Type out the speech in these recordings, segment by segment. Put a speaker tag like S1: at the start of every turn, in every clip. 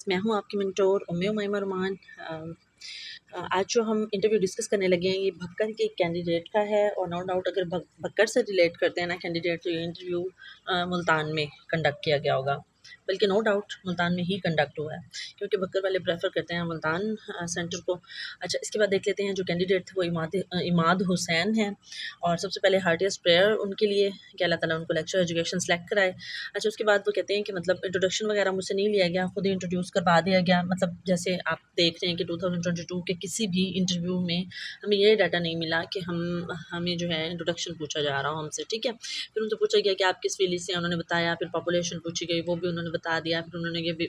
S1: मैं हूँ आपकी मेंटोर उम्मे उमैमा रुमान। आज जो हम इंटरव्यू डिस्कस करने लगे हैं ये भक्कर के कैंडिडेट का है और नो डाउट अगर भक्कर से रिलेट करते हैं ना कैंडिडेट, तो ये इंटरव्यू मुल्तान में कंडक्ट किया गया होगा, बल्कि नो डाउट मुल्तान में ही कंडक्ट हुआ है क्योंकि भक्कर वाले प्रेफर करते हैं मुल्तान सेंटर को। अच्छा, इसके बाद देख लेते हैं जो कैंडिडेट थे वो इमाद हुसैन हैं और सबसे पहले हार्टिएस्ट प्रेयर उनके लिए कि अल्लाह ताला उनको लेक्चर एजुकेशन सेलेक्ट कराए। अच्छा, उसके बाद वो कहते हैं कि मतलब इंट्रोडक्शन वगैरह मुझसे नहीं लिया गया, खुद ही इंट्रोड्यूस करवा दिया गया। मतलब जैसे आप देख रहे हैं कि 2022 के किसी भी इंटरव्यू में हमें ये डाटा नहीं मिला कि हमें जो है इंट्रोडक्शन पूछा जा रहा हो हमसे, ठीक है। फिर उनसे पूछा गया कि आप किस विलेज से हैं, उन्होंने बताया। फिर पॉपुलेशन पूछी गई, वो भी उन्होंने बता दिया। फिर उन्होंने ये भी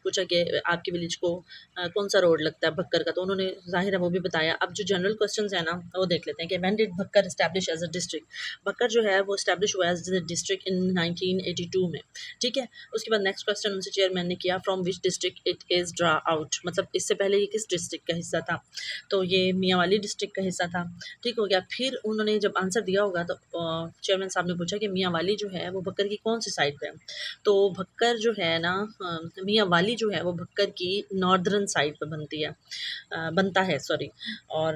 S1: पूछा कि आपके विलेज को कौन सा रोड लगता है भक्कर का, तो उन्होंने ज़ाहिर है वो भी बताया। अब जो जनरल क्वेश्चंस है ना वो देख लेते हैं कि when did Bhakkar establish as a district. Bhakkar जो है वो एस्टैब्लिश हुआ एज अ डिस्ट्रिक्ट इन 1982 में, ठीक है। उसके बाद नेक्स्ट क्वेश्चन उनसे चेयरमैन ने किया, from which district it is draw out, मतलब इससे पहले ये किस डिस्ट्रिक्ट का हिस्सा था, तो ये मियांवाली डिस्ट्रिक्ट का हिस्सा था, ठीक हो गया। फिर उन्होंने जब आंसर दिया होगा तो चेयरमैन साहब ने पूछा कि मियांवाली जो है वो भक्कर की कौन सी साइड पे है, तो भक्कर जो है ना मियांवाली जो है वो भक्कर की नॉर्दर्न साइड पे बनता है, सॉरी। और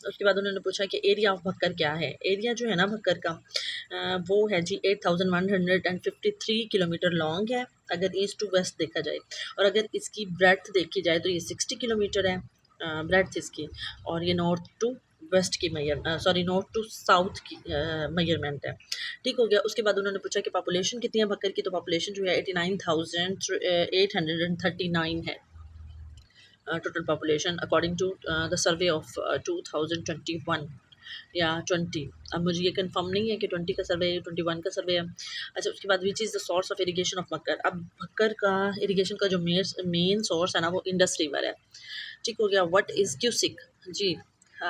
S1: उसके बाद उन्होंने पूछा कि एरिया ऑफ भक्कर क्या है। एरिया जो है ना भक्कर का वो है जी 8153 किलोमीटर लॉन्ग है अगर ईस्ट टू वेस्ट देखा जाए, और अगर इसकी ब्रेड्थ देखी जाए तो ये 60 किलोमीटर है ब्रेड्थ इसकी, और ये नॉर्थ टू वेस्ट की नॉर्थ टू साउथ की मेजरमेंट है, ठीक हो गया। उसके बाद उन्होंने पूछा कि पॉपुलेशन कितनी है भक्कर की, तो पॉपुलेशन जो है 89,839 है total population according to the survey of 2021 या 20। अब मुझे ये कंफर्म नहीं है कि 20 का सर्वे है 21 का सर्वे है। अच्छा, उसके बाद which is the source of irrigation of Bhakkar. अब भक्कर का इरिगेशन का जो मेन सोर्स है ना वो इंडस रिवर है, ठीक हो गया। व्हाट इज़ क्यूसिक जी।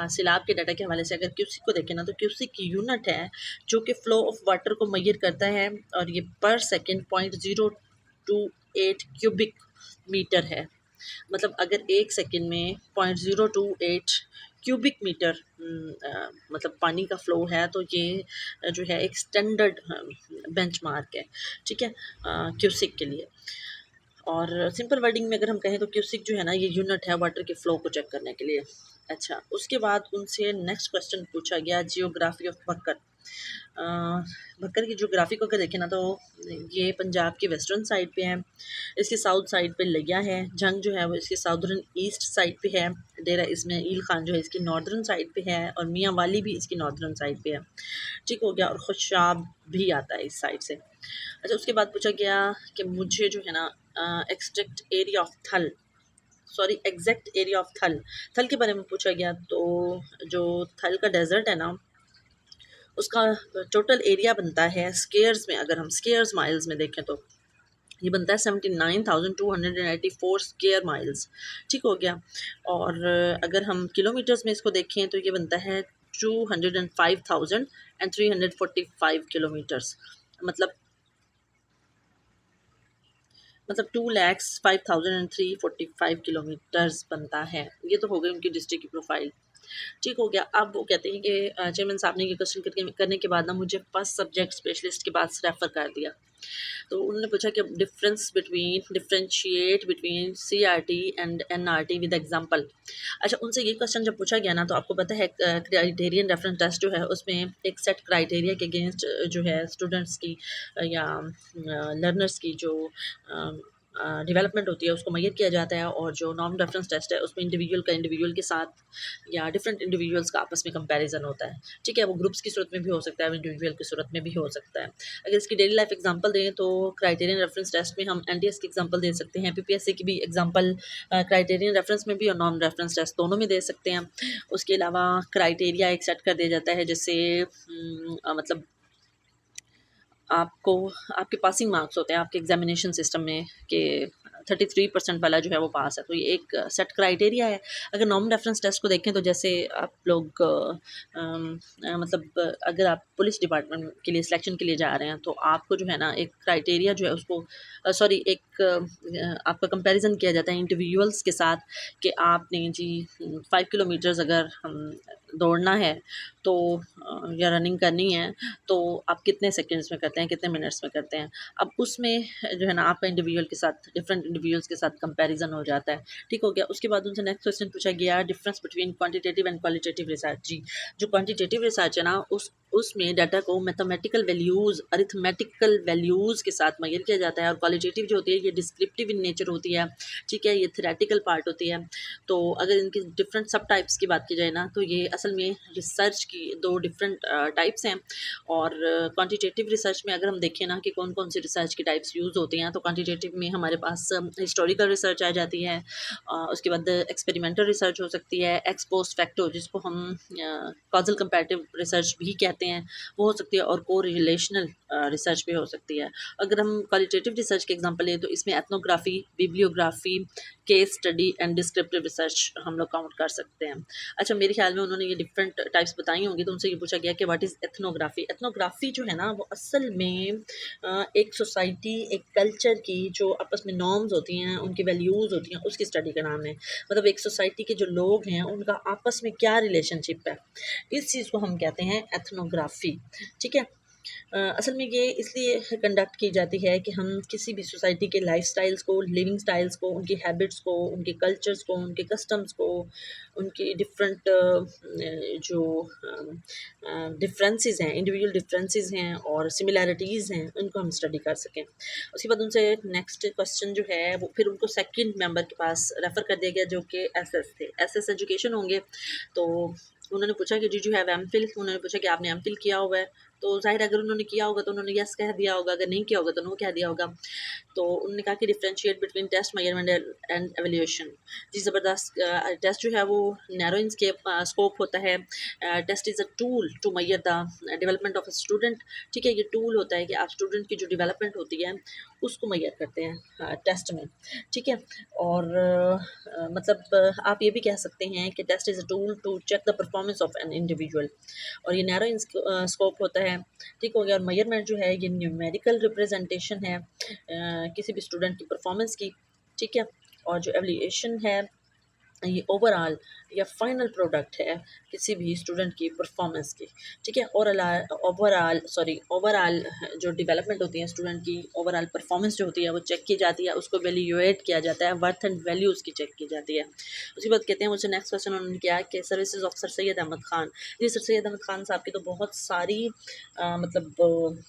S1: सिलाब के डाटा के हवाले से अगर क्यूसिक को देखें ना तो क्यूसिक यूनिट है जो कि फ्लो ऑफ वाटर को मेजर करता है, और ये पर सेकेंड 0.028 क्यूबिक मीटर है। मतलब अगर 1 सेकंड में 0.028 क्यूबिक मीटर मतलब पानी का फ़्लो है, तो ये जो है एक स्टैंडर्ड बेंचमार्क है, ठीक है, क्यूसिक के लिए। और सिंपल वर्डिंग में अगर हम कहें तो क्यूसिक जो है ना ये यूनिट है वाटर के फ़्लो को चेक करने के लिए। अच्छा, उसके बाद उनसे नेक्स्ट क्वेश्चन पूछा गया जियोग्राफी ऑफ भक्कर। अ, भक्कर की ज्योग्राफी को अगर देखें ना तो ये पंजाब की वेस्टर्न साइड पे है, इसकी साउथ साइड पे लिया है, जंग जो है वो इसकी साउदर्न ईस्ट साइड पे है, डेरा इस्माइल खान जो है इसकी नॉर्दर्न साइड पे है, और मियाँ वाली भी इसकी नॉर्दर्न साइड पे है, ठीक हो गया। और खुशाब भी आता है इस साइड से। अच्छा, उसके बाद पूछा गया कि मुझे जो है ना एक्सट्रैक्ट एरिया ऑफ थल, सॉरी एग्जैक्ट एरिया ऑफ थल, थल के बारे में पूछा गया। तो जो थल का डेजर्ट है ना उसका टोटल एरिया बनता है स्क्वेयर्स में, अगर हम स्क्वेयर्स माइल्स में देखें तो ये बनता है 79,284 स्क्वेयर माइल्स, ठीक हो गया। और अगर हम किलोमीटर्स में इसको देखें तो ये बनता है 205,345 किलोमीटर्स, मतलब 2,05,345 किलोमीटर्स बनता है। ये तो हो गई उनकी डिस्ट्रिक्ट की प्रोफाइल, ठीक हो गया। अब वो कहते हैं कि चेयरमैन साहब ने ये क्वेश्चन करने के बाद ना मुझे फर्स्ट सब्जेक्ट स्पेशलिस्ट के पास रेफ़र कर दिया। तो उन्होंने पूछा कि differentiate between CRT and NRT with example. अच्छा, उनसे ये क्वेश्चन जब पूछा गया ना तो आपको पता है क्राइटेरियन रेफरेंस टेस्ट जो है उसमें एक सेट क्राइटेरिया के अगेंस्ट जो है स्टूडेंट्स की या लर्नर्स की जो डेवलपमेंट होती है उसको मेजर किया जाता है, और जो नॉन रेफरेंस टेस्ट है उसमें इंडिविजुअल का इंडिविजुअल के साथ या डिफरेंट इंडिविजुअल्स का आपस में कंपैरिजन होता है, ठीक है। वो ग्रुप्स की सूरत में भी हो सकता है, इंडिविजुअल की सूरत में भी हो सकता है। अगर इसकी डेली लाइफ एग्जांपल दें तो क्राइटेरियन रेफरेंस टेस्ट में हम एनटीएस की एग्जांपल दे सकते हैं, पीपीएससी की भी एग्जांपल क्राइटेरियन रेफरेंस में भी और नॉन रेफरेंस टेस्ट दोनों में दे सकते हैं। उसके अलावा क्राइटेरिया एक सेट कर दिया जाता है, जैसे मतलब आपको आपके पासिंग मार्क्स होते हैं आपके एग्जामिनेशन सिस्टम में कि 33% वाला जो है वो पास है, तो ये एक सेट क्राइटेरिया है। अगर नॉन रेफरेंस टेस्ट को देखें तो जैसे आप लोग मतलब अगर आप पुलिस डिपार्टमेंट के लिए सिलेक्शन के लिए जा रहे हैं तो आपको जो है ना एक क्राइटेरिया जो है उसको सॉरी एक आपका कंपैरिजन किया जाता है इंडिविजुअल्स के साथ कि आपने जी 5 किलोमीटर्स अगर हम दौड़ना है तो या रनिंग करनी है तो आप कितने सेकंड्स में करते हैं, कितने मिनट्स में करते हैं। अब उसमें जो है ना आपका इंडिविजुअल के साथ डिफरेंट इंडिविजुअल्स के साथ कंपैरिजन हो जाता है, ठीक हो गया। उसके बाद उनसे नेक्स्ट क्वेश्चन पूछा गया difference between quantitative and qualitative research. जी, जो क्वांटिटेटिव रिसर्च है ना उसमें डाटा को मैथमेटिकल वैल्यूज़, अरिथमेटिकल वैल्यूज़ के साथ मेजर किया जाता है, और क्वालिटेटिव जो होती है ये डिस्क्रिप्टिव इन नेचर होती है, ठीक है, ये थ्योरेटिकल पार्ट होती है। तो अगर इनकी डिफरेंट सब टाइप्स की बात की जाए ना तो ये असल में रिसर्च की दो डिफरेंट टाइप्स हैं। और क्वांटिटेटिव रिसर्च में अगर हम देखें ना कि कौन कौन सी रिसर्च की टाइप्स यूज़ होती हैं, तो क्वांटिटेटिव में हमारे पास हिस्टोरिकल रिसर्च आ जाती है, उसके बाद एक्सपेरिमेंटल रिसर्च हो सकती है, एक्स पोस्ट फैक्टो जिसको हम कॉजल कंपैरेटिव रिसर्च भी कहते हैं वो हो सकती है, और को रिलेशनल रिसर्च भी हो सकती है। अगर हम क्वालिटेटिव रिसर्च के एग्जांपल लें तो इसमें ethnography, bibliography, case study and descriptive research हम लोग काउंट कर सकते हैं। अच्छा, मेरे ख्याल में उन्होंने ये डिफरेंट टाइप्स बताई होंगी, तो उनसे ये पूछा गया कि व्हाट इज़ एथनोग्राफी। एथनोग्राफी जो है ना वो असल में एक सोसाइटी, एक कल्चर की जो आपस में नॉर्म्स होती हैं, उनकी वैल्यूज़ होती हैं, उसकी स्टडी का नाम है। मतलब एक सोसाइटी के जो लोग हैं उनका आपस में क्या रिलेशनशिप है, इस चीज़ को हम कहते हैं एथनोग्राफी, ठीक है। असल में ये इसलिए कंडक्ट की जाती है कि हम किसी भी सोसाइटी के लाइफ़स्टाइल्स को, लिविंग स्टाइल्स को, उनकी हैबिट्स को, उनके कल्चर्स को, उनके कस्टम्स को, उनकी डिफरेंट जो डिफरेंसेस हैं, इंडिविजुअल डिफरेंसेस हैं और सिमिलैरिटीज़ हैं, उनको हम स्टडी कर सकें। उसके बाद उनसे नेक्स्ट क्वेश्चन जो है वो फिर उनको सेकंड मेंबर के पास रेफ़र कर दिया गया जो कि एसएस थे, एसएस एजुकेशन होंगे। तो उन्होंने पूछा कि डिड यू हैव एमफिल, उन्होंने पूछा कि आपने एमफिल किया हुआ है, तो ज़ाहिर है अगर उन्होंने किया होगा तो उन्होंने येस कह दिया होगा, अगर नहीं किया होगा तो नो कह दिया होगा। तो उन्होंने कहा कि differentiate between test measurement and evaluation. जी ज़बरदस्त। टेस्ट जो है वो नैरो इन स्कोप होता है। Test is a tool to measure the development of a student, ठीक है। ये टूल होता है कि आप स्टूडेंट की जो डेवलपमेंट होती है उसको मेजर करते हैं टेस्ट में, ठीक है। और मतलब आप ये भी कह सकते हैं कि test is a tool to check the performance of an individual, और ये नैरो इन स्कोप होता है, ठीक हो गया। और मेजरमेंट जो है ये न्यूमेरिकल रिप्रेजेंटेशन है किसी भी स्टूडेंट की परफॉर्मेंस की, ठीक है। और जो एवल्यूएशन है ये ओवरऑल या फाइनल प्रोडक्ट है किसी भी स्टूडेंट की परफॉर्मेंस की, ठीक है। और ओवरऑल जो डेवलपमेंट होती है स्टूडेंट की, ओवरऑल परफॉर्मेंस जो होती है वो चेक की जाती है, उसको वैल्यूएट किया जाता है, वर्थ एंड वैल्यू उसकी चेक की जाती है। उसके बाद कहते हैं मुझसे नेक्स्ट क्वेश्चन उन्होंने किया कि services of sir Syed Ahmad Khan. जी, सर सैयद अहमद खान साहब की तो बहुत सारी मतलब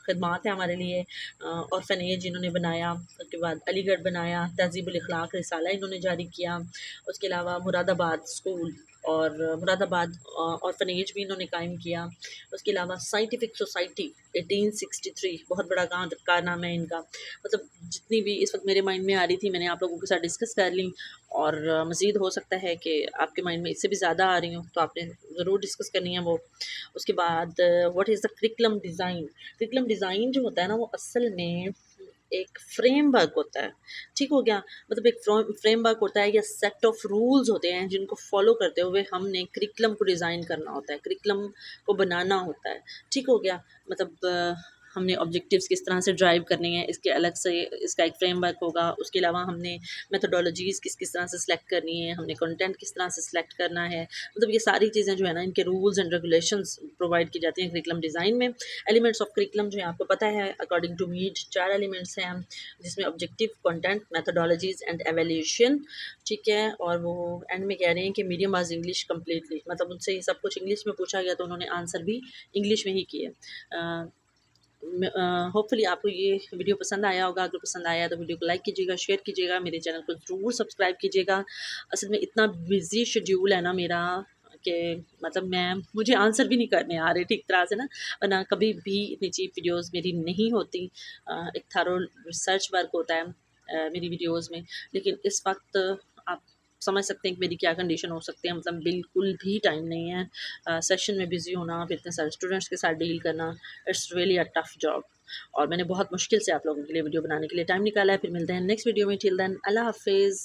S1: खदमात हैं हमारे लिए। ऑर्फनेज इन्होंने बनाया, उसके बाद अलीगढ़ बनाया, तहज़ीबुल अखलाक रिसाला इन्होंने जारी किया, उसके अलावा मुरादाबाद स्कूल और मुरादाबाद ऑर्फनेज भी इन्होंने कायम किया। उसके अलावा साइंटिफिक सोसाइटी 1863 बहुत बड़ा कारनामा है इनका। मतलब जितनी भी इस वक्त मेरे माइंड में आ रही थी मैंने आप लोगों के साथ डिस्कस कर ली, और मज़ीद हो सकता है कि आपके माइंड में इससे भी ज़्यादा आ रही हूँ, तो आपने ज़रूर डिस्कस करनी है वो। उसके बाद what is the curriculum design. Curriculum design जो होता है ना वो असल में एक फ्रेमवर्क होता है, ठीक हो गया। मतलब एक फ्रेमवर्क होता है या सेट ऑफ रूल्स होते हैं जिनको फॉलो करते हुए हमने करिकुलम को डिज़ाइन करना होता है, करिकुलम को बनाना होता है, ठीक हो गया। मतलब हमने ऑब्जेक्टिव्स किस तरह से ड्राइव करने हैं, इसके अलग से इसका एक फ्रेमवर्क होगा। उसके अलावा हमने मेथोडोलॉजीज़ किस किस तरह से सिलेक्ट करनी है, हमने कंटेंट किस तरह से सिलेक्ट करना है। मतलब ये सारी चीज़ें जो है ना इनके रूल्स एंड रेगुलेशंस प्रोवाइड की जाती हैं करिकुलम डिज़ाइन में। एलिमेंट्स ऑफ करिकुलम जो है आपको पता है अकॉर्डिंग टू मीट 4 एलिमेंट्स हैं, जिसमें ऑब्जेक्टिव, कंटेंट, मेथोडोलॉजीज़ एंड एवैल्यूएशन, ठीक है। और वो एंड में कह रहे हैं कि मीडियम वाज इंग्लिश कम्प्लीटली, मतलब उनसे ये सब कुछ इंग्लिश में पूछा गया तो उन्होंने आंसर भी इंग्लिश में ही किए। होपफुली आपको ये वीडियो पसंद आया होगा। अगर पसंद आया तो वीडियो को लाइक कीजिएगा, शेयर कीजिएगा, मेरे चैनल को ज़रूर सब्सक्राइब कीजिएगा। असल में इतना बिज़ी शेड्यूल है ना मेरा कि मतलब मुझे आंसर भी नहीं करने आ रहे ठीक तरह से ना, वरना कभी भी इतनी चीप वीडियोस मेरी नहीं होती। एक थॉरो रिसर्च वर्क होता है मेरी वीडियोस में, लेकिन इस वक्त आप समझ सकते हैं कि मेरी क्या कंडीशन हो सकती है। मतलब बिल्कुल भी टाइम नहीं है सेशन में बिज़ी होना, फिर इतने सारे स्टूडेंट्स के साथ डील करना, it's really a tough job. और मैंने बहुत मुश्किल से आप लोगों के लिए वीडियो बनाने के लिए टाइम निकाला है। फिर मिलते हैं नेक्स्ट वीडियो में, टिल देन अल्लाह हाफिज़।